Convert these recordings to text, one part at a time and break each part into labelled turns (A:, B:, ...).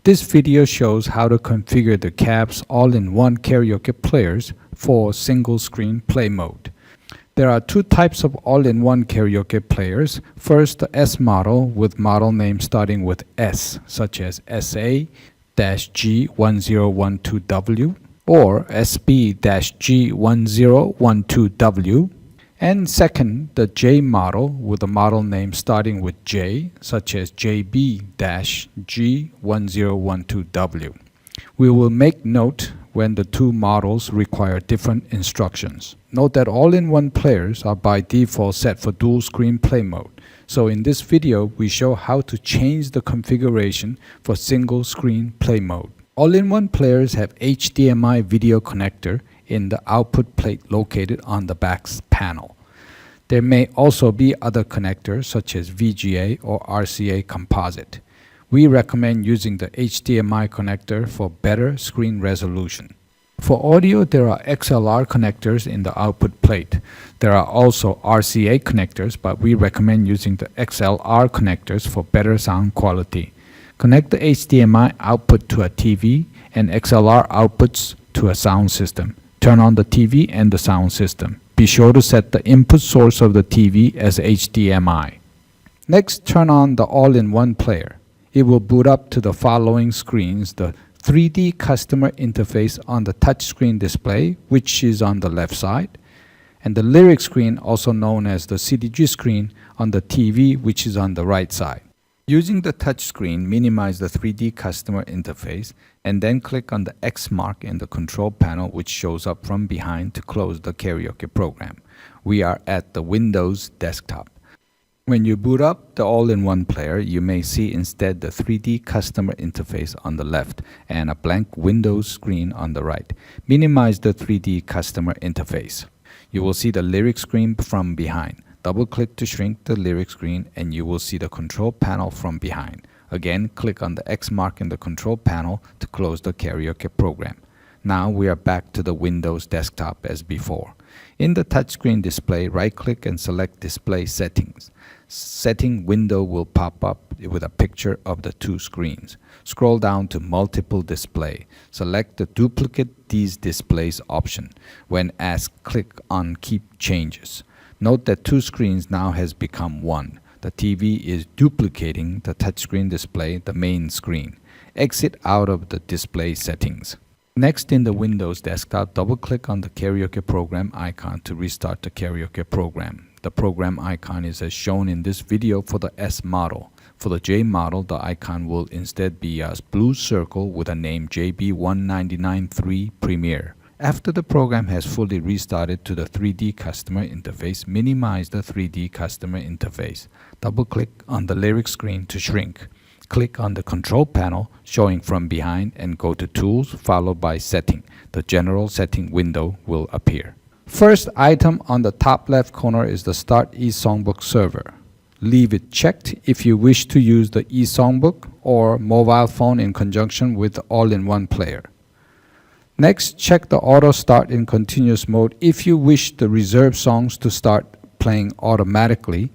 A: This video shows how to configure the CAPS all-in-one karaoke players for single-screen play mode. There are two types of all-in-one karaoke players. First, the S model with model name starting with S, such as SA-G1012W or SB-G1012W. And second, the J model with a model name starting with J, such as JB-G1012W. We will make note when the two models require different instructions. Note that all-in-one players are by default set for dual screen play mode. So in this video, we show how to change the configuration for single screen play mode. All-in-one players have HDMI video connector in the output plate located on the back panel. There may also be other connectors such as VGA or RCA composite. We recommend using the HDMI connector for better screen resolution. For audio, there are XLR connectors in the output plate. There are also RCA connectors, but we recommend using the XLR connectors for better sound quality. Connect the HDMI output to a TV and XLR outputs to a sound system. Turn on the TV and the sound system. Be sure to set the input source of the TV as HDMI. Next, turn on the all-in-one player. It will boot up to the following screens: the 3D customer interface on the touchscreen display, which is on the left side, and the lyric screen, also known as the CDG screen, on the TV, which is on the right side. Using the touchscreen, minimize the 3D customer interface and then click on the X mark in the control panel, which shows up from behind to close the karaoke program. We are at the Windows desktop. When you boot up the all-in-one player, you may see instead the 3D customer interface on the left and a blank Windows screen on the right. Minimize the 3D customer interface. You will see the lyric screen from behind. Double-click to shrink the lyric screen and you will see the control panel from behind. Again, click on the X mark in the control panel to close the karaoke program. Now we are back to the Windows desktop as before. In the touchscreen display, right-click and select Display Settings. Setting window will pop up with a picture of the two screens. Scroll down to Multiple Display. Select the Duplicate these displays option. When asked, click on Keep Changes. Note that two screens now has become one. The TV is duplicating the touchscreen display, the main screen. Exit out of the display settings. Next, in the Windows desktop, double-click on the karaoke program icon to restart the karaoke program. The program icon is as shown in this video for the S model. For the J model, the icon will instead be a blue circle with a name JB1993 Premiere. After the program has fully restarted to the 3D customer interface, minimize the 3D customer interface. Double-click on the lyric screen to shrink. Click on the control panel showing from behind and go to Tools followed by Setting. The General Setting window will appear. First item on the top left corner is the Start eSongbook server. Leave it checked if you wish to use the eSongbook or mobile phone in conjunction with the all-in-one player. Next, check the Auto Start in continuous mode if you wish the reserved songs to start playing automatically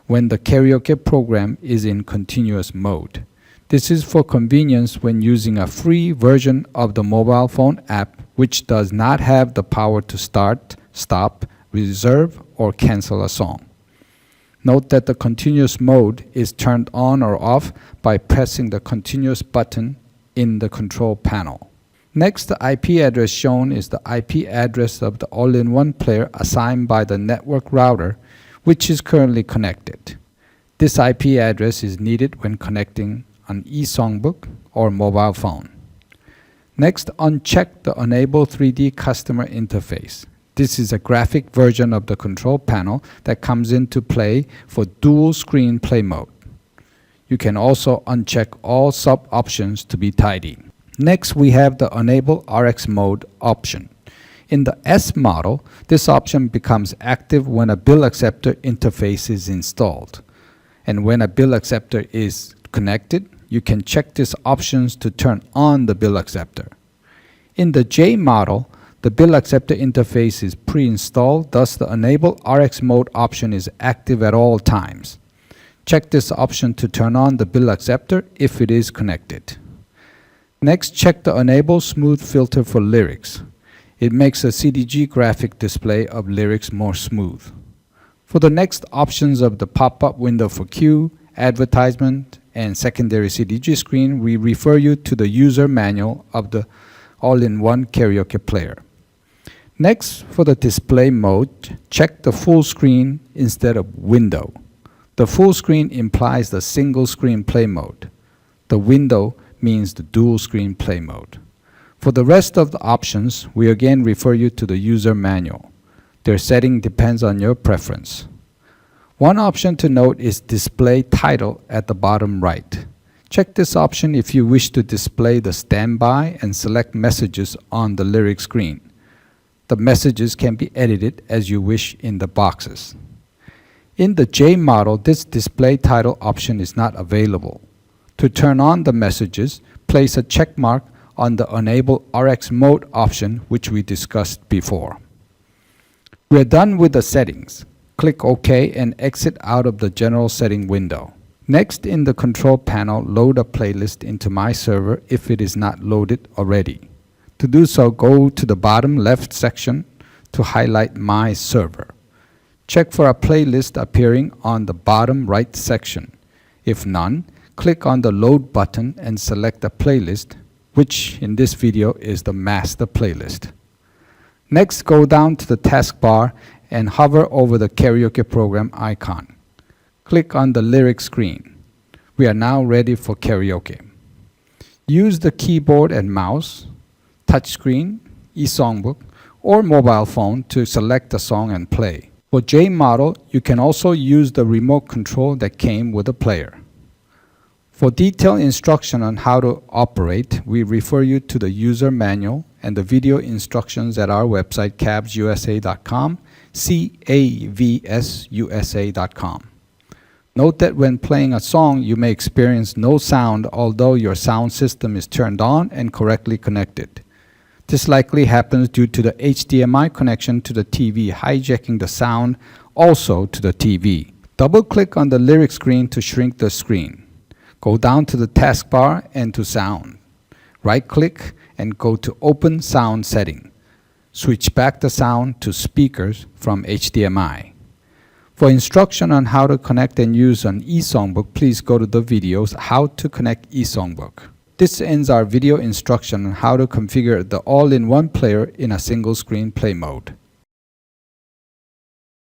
A: when the karaoke program is in continuous mode. This is for convenience when using a free version of the mobile phone app which does not have the power to start, stop, reserve, or cancel a song. Note that the continuous mode is turned on or off by pressing the continuous button in the control panel. Next, the IP address shown is the IP address of the all-in-one player assigned by the network router, which is currently connected. This IP address is needed when connecting an eSongbook or mobile phone. Next, uncheck the Enable 3D Customer Interface. This is a graphic version of the control panel that comes into play for dual screen play mode. You can also uncheck all sub-options to be tidy. Next, we have the Enable RX Mode option. In the S model, this option becomes active when a bill acceptor interface is installed. And when a bill acceptor is connected, you can check these options to turn on the bill acceptor. In the J model, the bill acceptor interface is pre-installed, thus the Enable RX Mode option is active at all times. Check this option to turn on the bill acceptor if it is connected. Next, check the Enable Smooth filter for lyrics. It makes a CDG graphic display of lyrics more smooth. For the next options of the pop-up window for cue, advertisement, and secondary CDG screen, we refer you to the user manual of the all-in-one karaoke player. Next, for the display mode, check the full screen instead of window. The full screen implies the single screen play mode. The window means the dual screen play mode. For the rest of the options, we again refer you to the user manual. Their setting depends on your preference. One option to note is display title at the bottom right. Check this option if you wish to display the standby and select messages on the lyric screen. The messages can be edited as you wish in the boxes. In the J model, this display title option is not available. To turn on the messages, place a check mark on the Enable RX Mode option, which we discussed before. We are done with the settings. Click OK and exit out of the General Setting window. Next, in the Control panel, load a playlist into My Server if it is not loaded already. To do so, go to the bottom left section to highlight My Server. Check for a playlist appearing on the bottom right section. If none, click on the Load button and select a playlist, which in this video is the master playlist. Next, go down to the taskbar and hover over the karaoke program icon. Click on the lyric screen. We are now ready for karaoke. Use the keyboard and mouse, touchscreen, eSongbook, or mobile phone to select the song and play. For J model, you can also use the remote control that came with the player. For detailed instruction on how to operate, we refer you to the user manual and the video instructions at our website cavsusa.com, cavsusa.com. Note that when playing a song, you may experience no sound although your sound system is turned on and correctly connected. This likely happens due to the HDMI connection to the TV hijacking the sound also to the TV. Double-click on the lyric screen to shrink the screen. Go down to the taskbar and to Sound. Right-click and go to Open Sound Setting. Switch back the sound to speakers from HDMI. For instruction on how to connect and use an eSongbook, please go to the videos How to Connect eSongbook. This ends our video instruction on how to configure the all-in-one player in a single screen play mode.